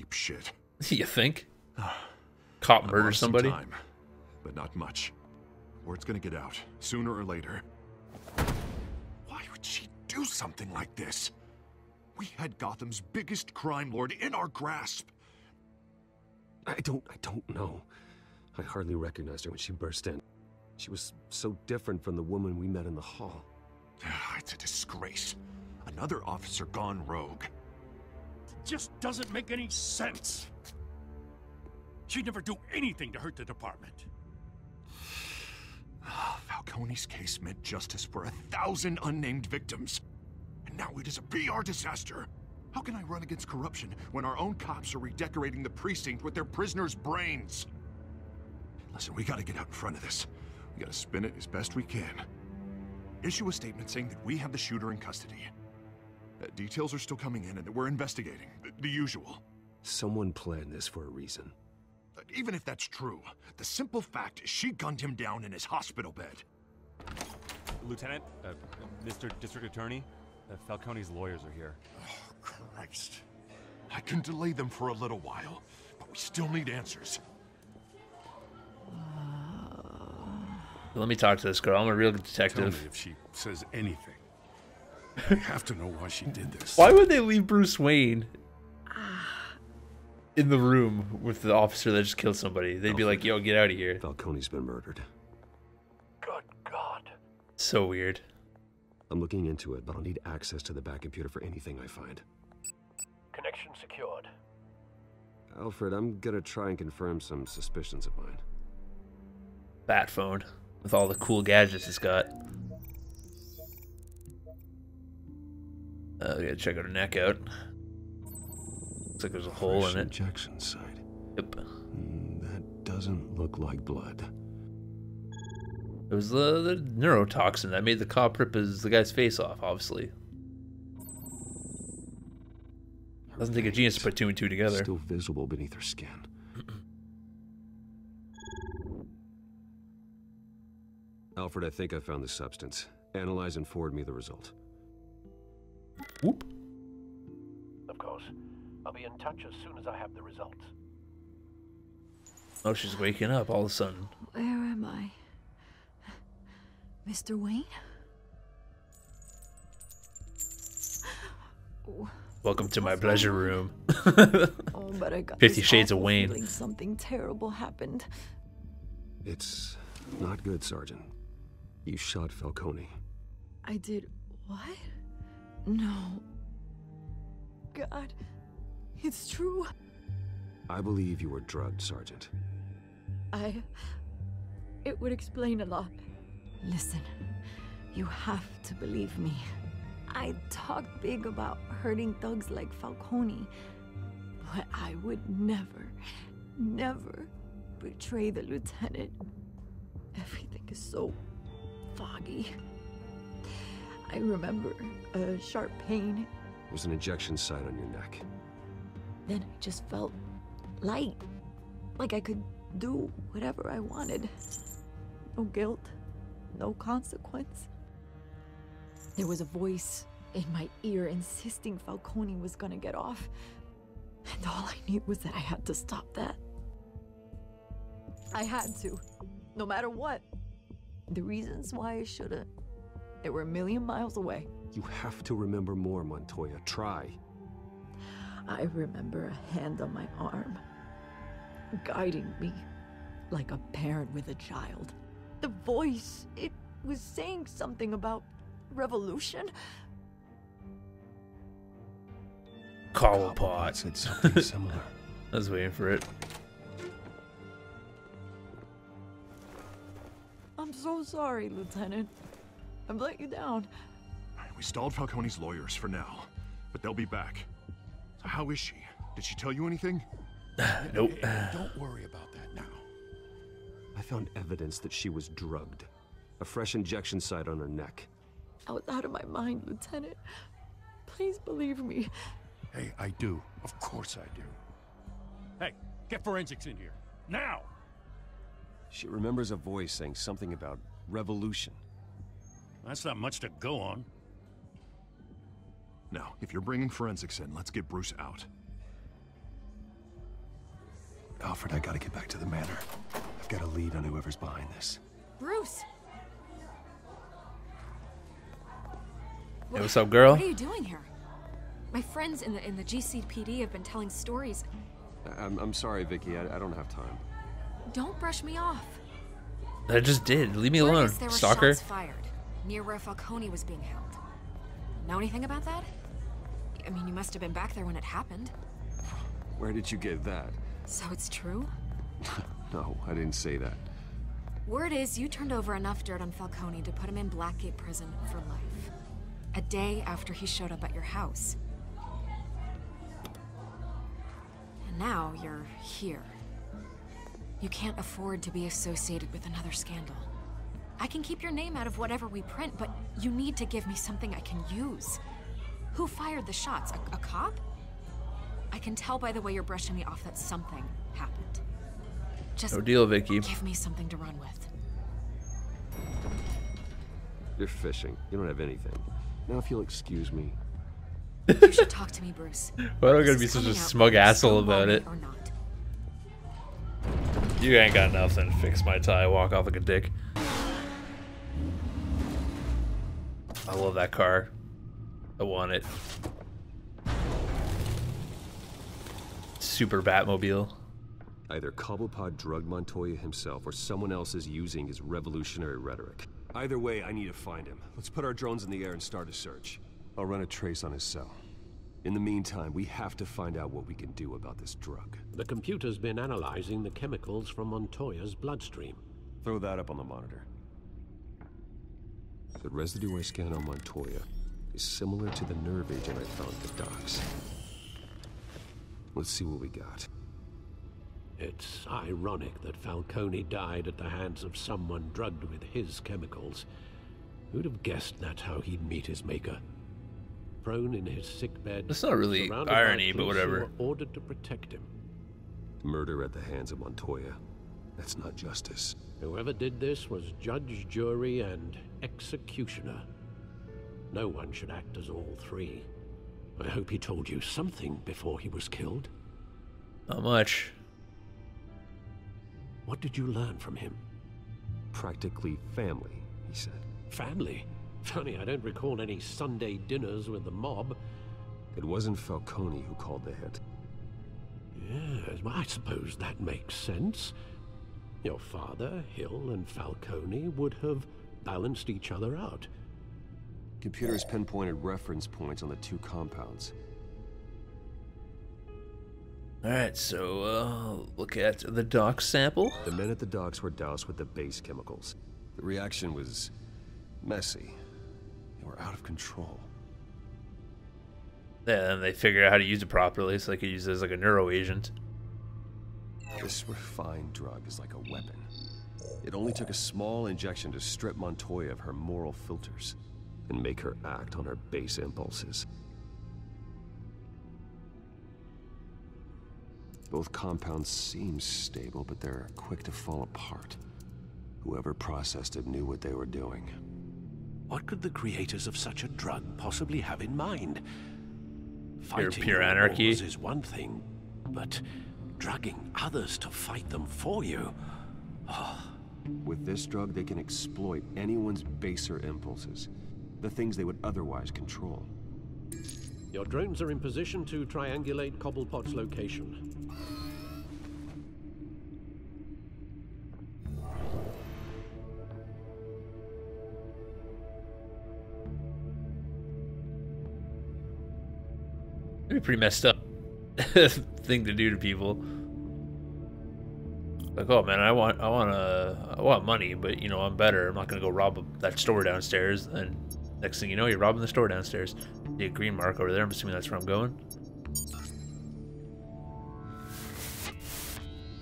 cheap shit. You think? Cop murder somebody? Time, but not much. Word's gonna get out, sooner or later. Why would she do something like this? We had Gotham's biggest crime lord in our grasp. I don't know. I hardly recognized her when she burst in. She was so different from the woman we met in the hall. It's a disgrace. Another officer gone rogue. It just doesn't make any sense. She'd never do anything to hurt the department. Falcone's case meant justice for 1,000 unnamed victims. And now it is a PR disaster. How can I run against corruption when our own cops are redecorating the precinct with their prisoners' brains? Listen, we gotta get out in front of this. We gotta spin it as best we can. Issue a statement saying that we have the shooter in custody. Details are still coming in and that we're investigating. The usual. Someone planned this for a reason. Even if that's true, the simple fact is she gunned him down in his hospital bed. Lieutenant, Mr. District Attorney, Falcone's lawyers are here. Oh, Christ. I can delay them for a little while, but we still need answers. Let me talk to this girl. I'm a real Tell detective. me if she says anything. I have to know why she did this. Why would they leave Bruce Wayne in the room with the officer that just killed somebody? They'd be like, yo, get out of here. Falcone's been murdered. Good God. So weird. I'm looking into it, but I'll need access to the back computer for anything I find. Connection secured. Alfred, I'm gonna try and confirm some suspicions of mine. Bat phone with all the cool gadgets it's got. We gotta check her neck out. Looks like there's a hole in it. Injection site. Yep. That doesn't look like blood. It was the neurotoxin that made the cop rip the guy's face off, obviously. Doesn't take a genius to put two and two together. Still visible beneath her skin. Alfred, I think I found the substance. Analyze and forward me the result. Whoop. Of course. I'll be in touch as soon as I have the results. Oh, she's waking up all of a sudden. Where am I? Mr. Wayne? Welcome to my pleasure room. Oh, but I got 50 this Shades of awful Wayne. feeling something terrible happened. It's not good, Sergeant. You shot Falcone. I did what? No. God, it's true. I believe you were drugged, Sergeant. It would explain a lot. Listen, you have to believe me. I talked big about hurting thugs like Falcone, but I would never, never betray the lieutenant. Everything is so foggy. I remember a sharp pain. There's an injection site on your neck. Then I just felt light, like I could do whatever I wanted. No guilt, no consequence. There was a voice in my ear insisting Falcone was gonna get off. And all I knew was that I had to stop that. I had to, no matter what. The reasons why I shouldn't, they were a million miles away. You have to remember more, Montoya. Try. I remember a hand on my arm, guiding me like a parent with a child. The voice, it was saying something about revolution. Cobblepot. Said something similar. I was waiting for it. I'm so sorry, Lieutenant. I've let you down. We stalled Falcone's lawyers for now, but they'll be back. So how is she? Did she tell you anything? Nope. Don't worry about that now. I found evidence that she was drugged. A fresh injection site on her neck. I was out of my mind, Lieutenant. Please believe me. Hey, I do. Of course I do. Hey, get forensics in here. Now! She remembers a voice saying something about revolution. That's not much to go on. Now, if you're bringing forensics in, let's get Bruce out. Alfred, I gotta get back to the manor. I've got a lead on whoever's behind this. Bruce! Hey, what's up, girl? What are you doing here? My friends in the GCPD have been telling stories. I'm sorry, Vicky. I don't have time. Don't brush me off. I just did. Leave me Word alone, is there were stalker. shots fired near where Falcone was being held. Know anything about that? I mean, you must have been back there when it happened. Where did you get that? So it's true? No, I didn't say that. Word is you turned over enough dirt on Falcone to put him in Blackgate Prison for life. A day after he showed up at your house. And now you're here. You can't afford to be associated with another scandal. I can keep your name out of whatever we print, but you need to give me something I can use. Who fired the shots? A cop? I can tell by the way you're brushing me off that something happened. Just No deal, Vicky. give me something to run with. You're fishing. You don't have anything. Now, if you'll excuse me. You should talk to me, Bruce. Why am I This gonna be is such a coming out smug whether you asshole stonewall about me it? or not. You ain't got nothing to fix my tie. Walk off like a dick. I love that car. I want it. Super Batmobile. Either Cobblepot drugged Montoya himself or someone else is using his revolutionary rhetoric. Either way, I need to find him. Let's put our drones in the air and start a search. I'll run a trace on his cell. In the meantime, we have to find out what we can do about this drug. The computer's been analyzing the chemicals from Montoya's bloodstream. Throw that up on the monitor. The residue I scanned on Montoya is similar to the nerve agent I found at the docks. Let's see what we got. It's ironic that Falcone died at the hands of someone drugged with his chemicals. Who'd have guessed that's how he'd meet his maker? Prone in his sickbed. That's not really surrounded by irony, but police who whatever. were ordered to protect him. Murder at the hands of Montoya. That's not justice. Whoever did this was judge, jury, and executioner. No one should act as all three. I hope he told you something before he was killed. Not much. What did you learn from him? Practically family, he said. Family? Funny, I don't recall any Sunday dinners with the mob. It wasn't Falcone who called the hit. Yes, well, I suppose that makes sense. Your father, Hill, and Falcone would have balanced each other out. Computers pinpointed reference points on the two compounds. Alright, so, look at the dock sample. The men at the docks were doused with the base chemicals. The reaction was messy. They were out of control. Yeah, and they figured out how to use it properly, so they could use it as like a neuro agent. This refined drug is like a weapon. It only took a small injection to strip Montoya of her moral filters and make her act on her base impulses. Both compounds seem stable, but they're quick to fall apart. Whoever processed it knew what they were doing. What could the creators of such a drug possibly have in mind? Pure Fighting your anarchy. wars is one thing, but drugging others to fight them for you. With this drug, they can exploit anyone's baser impulses, the things they would otherwise control. Your drones are in position to triangulate Cobblepot's location. It'd be pretty messed up thing to do to people. Like, oh man, I want money, but you know I'm better. I'm not gonna go rob that store downstairs. And next thing you know, you're robbing the store downstairs. See a green mark over there. I'm assuming that's where I'm going.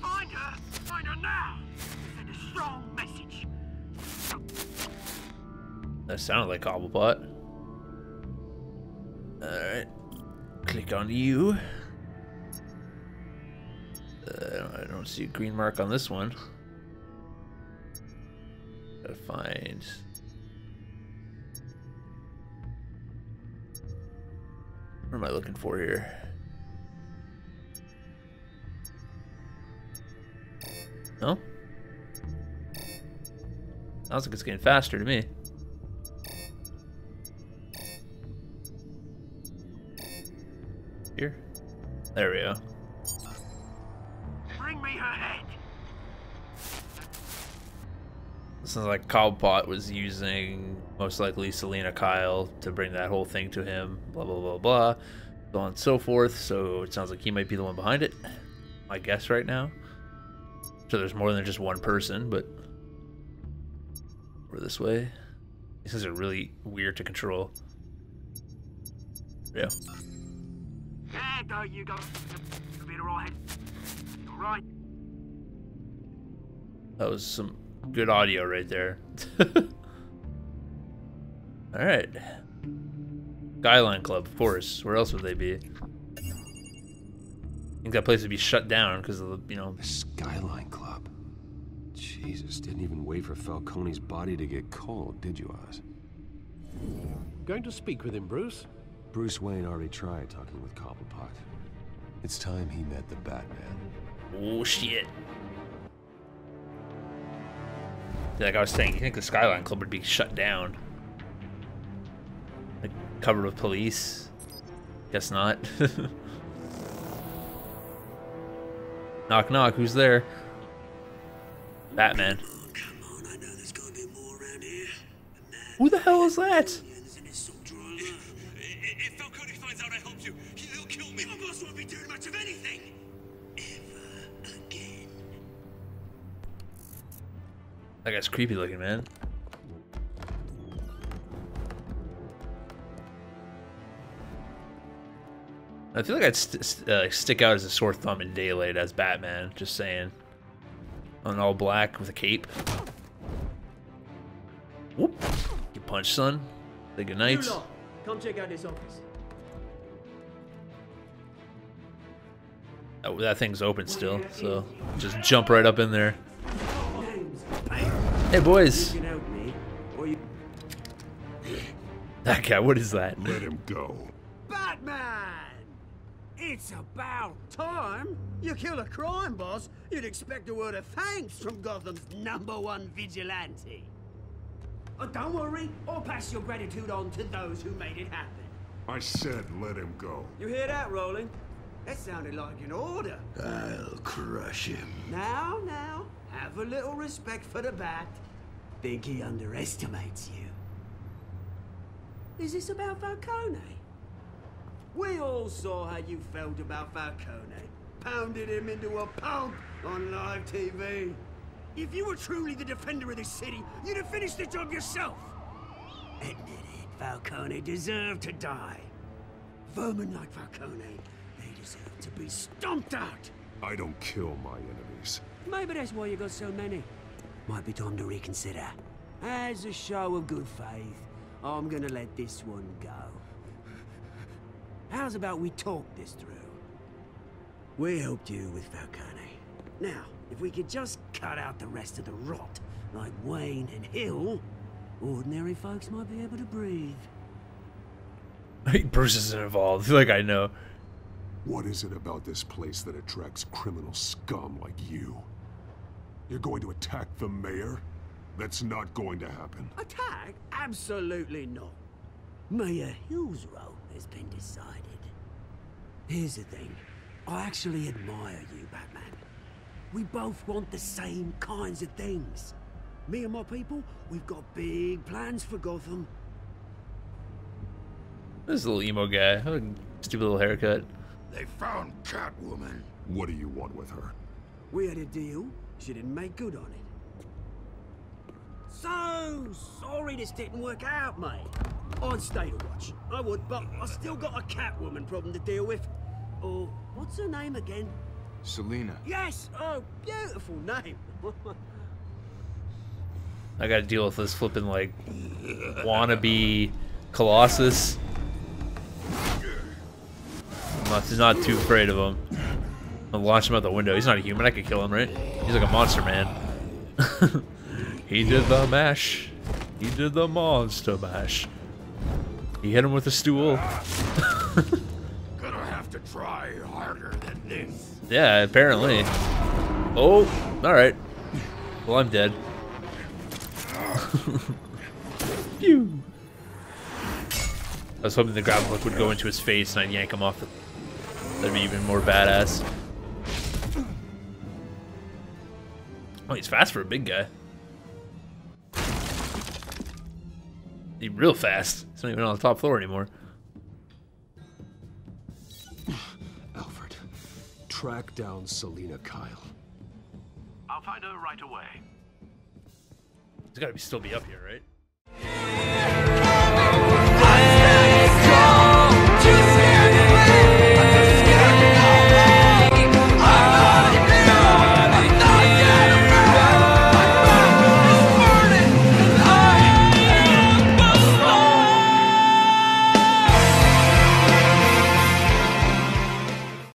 Find her now. Send a strong message. That sounded like Cobblepot. Alright. Click on you. I don't see a green mark on this one. Gotta find... What am I looking for here? No? Sounds like it's getting faster to me. Here? There we go. Bring me her head. This is like Cobblepot was using, most likely, Selena Kyle to bring that whole thing to him. Blah, blah, blah, blah. So on and so forth. So it sounds like he might be the one behind it. My guess right now. So there's more than just one person, but we're this way. These things are really weird to control. Yeah. There you go. You'll be alright. Alright. That was some good audio right there. Alright. Skyline Club, of course. Where else would they be? I think that place would be shut down because of the, you know... The Skyline Club? Jesus, didn't even wait for Falcone's body to get cold, did you, Oz? Going to speak with him, Bruce? Bruce Wayne already tried talking with Cobblepot. It's time he met the Batman. Oh, shit. Like I was saying, you think the Skyline Club would be shut down? Like, covered with police? Guess not. Knock, knock, who's there? Batman. Come on, I know there's gonna be more around here. Who the hell is that? If Falcone finds out I helped you, he'll kill me. My boss won't be doing much of anything. Ever again. That guy's creepy looking, man. I feel like I'd stick out as a sore thumb in daylight as Batman, just saying. On all black with a cape. Whoop. Get punched, son. Say goodnight. Come check out this office. Oh, that thing's open still, so just jump right up in there. Hey, boys. That guy, what is that? Let him go. Batman! It's about time. You kill a crime boss, you'd expect a word of thanks from Gotham's #1 vigilante. Oh, don't worry, I'll pass your gratitude on to those who made it happen. I said let him go. You hear that, Roland? That sounded like an order. I'll crush him. Now, have a little respect for the Bat. Think he underestimates you. Is this about Falcone? We all saw how you felt about Falcone. Pounded him into a pulp on live TV. If you were truly the defender of this city, you'd have finished the job yourself. Admit it, Falcone deserved to die. Vermin like Falcone, they deserve to be stomped out. I don't kill my enemies. Maybe that's why you got so many. Might be time to reconsider. As a show of good faith, I'm gonna let this one go. How's about we talk this through? We helped you with Falcone. Now, if we could just cut out the rest of the rot, like Wayne and Hill, ordinary folks might be able to breathe. Bruce isn't involved. I feel like I know. What is it about this place that attracts criminal scum like you? You're going to attack the mayor? That's not going to happen. Attack? Absolutely not. Mayor Hill's role has been decided. Here's the thing. I actually admire you, Batman. We both want the same kinds of things. Me and my people, we've got big plans for Gotham. This little emo guy. Stupid little haircut. They found Catwoman. What do you want with her? We had a deal. She didn't make good on it. So sorry this didn't work out, mate. I'd stay to watch. I would, but I still got a Catwoman problem to deal with. Oh, what's her name again? Selena. Yes! Oh, beautiful name. I gotta deal with this flipping, like, wannabe Colossus. I'm not too afraid of him. I'll launch him out the window. He's not a human. I could kill him, right? He's like a monster man. He did the mash. He did the monster mash. He hit him with a stool. Gonna have to try harder than this. Yeah, apparently. Oh, alright. Well, I'm dead. Pew! I was hoping the grappling hook would go into his face and I'd yank him off. That'd be even more badass. Oh, he's fast for a big guy. He's real fast. He's not even on the top floor anymore. Alfred, track down Selina Kyle. I'll find her right away. He's got to still be up here, right?